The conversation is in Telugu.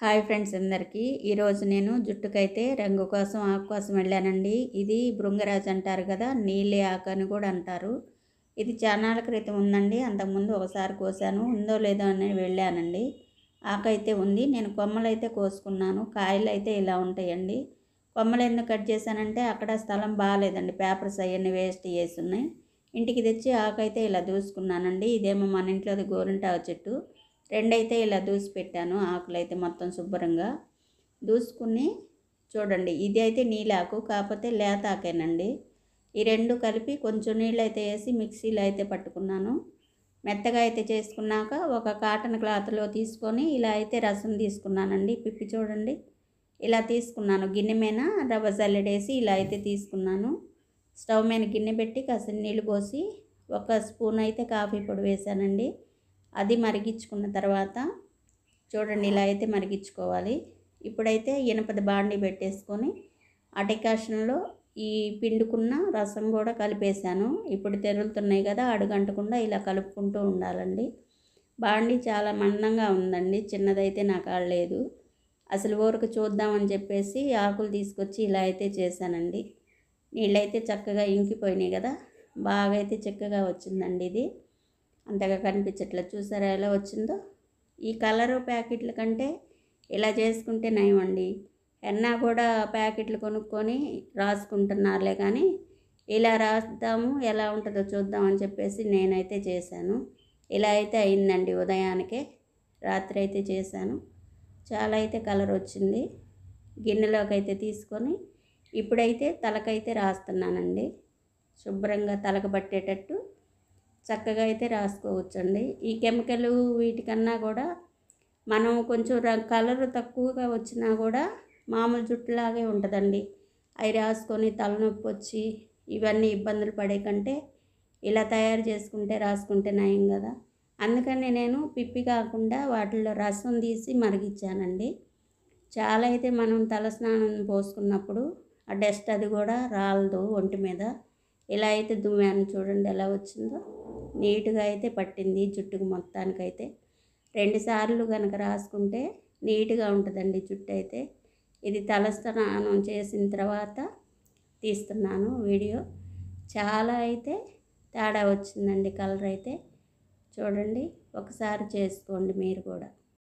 హాయ్ ఫ్రెండ్స్ అందరికీ ఈరోజు నేను జుట్టుకైతే రంగు కోసం ఆకు కోసం వెళ్ళానండి. ఇది భృంగరాజ్ అంటారు కదా, నీలి ఆకు అని కూడా అంటారు. ఇది చాన్నాళ్ళ క్రితం ఉందండి. అంతకుముందు ఒకసారి కోసాను, ఉందో లేదో అని వెళ్ళానండి. ఆకు అయితే ఉంది. నేను కొమ్మలు అయితే కోసుకున్నాను. కాయలు అయితే ఇలా ఉంటాయండి. కొమ్మలు ఎందుకు కట్ చేశానంటే అక్కడ స్థలం బాగాలేదండి, పేపర్స్ అవన్నీ వేస్ట్ చేసి ఉన్నాయి. ఇంటికి తెచ్చి ఆకు అయితే ఇలా దూసుకున్నానండి. ఇదేమో మన ఇంట్లోది గోరింటాకు చెట్టు. రెండైతే ఇలా దూసి పెట్టాను. ఆకులైతే మొత్తం శుభ్రంగా దూసుకుని చూడండి. ఇది అయితే నీలాకు, కాకపోతే లేత ఆకేనండి. ఈ రెండు కలిపి కొంచెం నీళ్ళు అయితే వేసి మిక్సీలో అయితే పట్టుకున్నాను. మెత్తగా అయితే చేసుకున్నాక ఒక కాటన్ క్లాత్లో తీసుకొని ఇలా అయితే రసం తీసుకున్నానండి. పిప్పి చూడండి, ఇలా తీసుకున్నాను. గిన్నె మీద రవ్వ జల్లెడేసి ఇలా అయితే తీసుకున్నాను. స్టవ్ మీద గిన్నె పెట్టి కాసిన నీళ్ళు పోసి ఒక స్పూన్ అయితే కాఫీ పొడి వేసానండి. అది మరిగించుకున్న తర్వాత చూడండి, ఇలా అయితే మరిగించుకోవాలి. ఇప్పుడైతే ఇనపది బాండీ పెట్టేసుకొని ఆ డికాషన్లో ఈ పిండుకున్న రసం కూడా కలిపేశాను. ఇప్పుడు తెరులుతున్నాయి కదా, అడుగంటకుండా ఇలా కలుపుకుంటూ ఉండాలండి. బాండీ చాలా మందంగా ఉందండి, చిన్నదైతే నాకు ఆడలేదు. అసలు ఊరకు చూద్దామని చెప్పేసి ఆకులు తీసుకొచ్చి ఇలా అయితే చేశానండి. నీళ్ళైతే చక్కగా ఇంకిపోయినాయి కదా, బాగా అయితే చక్కగా వచ్చిందండి. ఇది అంతగా కనిపించట్లేదు, చూసారా ఎలా వచ్చిందో. ఈ కలరు ప్యాకెట్ల కంటే ఇలా చేసుకుంటే నయమండి. ఎన్నా కూడా ప్యాకెట్లు కొనుక్కొని రాసుకుంటున్నారులే, కానీ ఇలా రాద్దాము ఎలా ఉంటుందో చూద్దామని చెప్పేసి నేనైతే చేశాను. ఇలా అయితే అయిందండి. ఉదయానికే రాత్రి అయితే చేశాను. చాలా అయితే కలర్ వచ్చింది. గిన్నెలోకి అయితే తీసుకొని ఇప్పుడైతే తలకైతే రాస్తున్నానండి. శుభ్రంగా తలకు పట్టేటట్టు చక్కగా అయితే రాసుకోవచ్చండి. ఈ కెమికల్ వీటికన్నా కూడా మనం కొంచెం కలర్ తక్కువగా వచ్చినా కూడా మామూలు జుట్టులాగే ఉంటుందండి. అవి రాసుకొని తలనొప్పి వచ్చి ఇవన్నీ ఇబ్బందులు పడే కంటే ఇలా తయారు చేసుకుంటే రాసుకుంటే నయం కదా. అందుకని నేను పిప్పి కాకుండా వాటిల్లో రసం తీసి మరిగించానండి. చాలా అయితే మనం తలస్నానం పోసుకున్నప్పుడు ఆ డస్ట్ అది కూడా రాలదు ఒంటి మీద. ఇలా అయితే దుమ్మాను, చూడండి ఎలా వచ్చిందో. నీట్గా అయితే పట్టింది జుట్టుకు మొత్తానికైతే. 2 సార్లు కనుక రాసుకుంటే నీట్గా ఉంటుందండి జుట్టు అయితే. ఇది తలస్నానం చేసిన తర్వాత తీస్తున్నాను వీడియో. చాలా అయితే తేడా వచ్చిందండి కలర్ అయితే. చూడండి, ఒకసారి చేసుకోండి మీరు కూడా.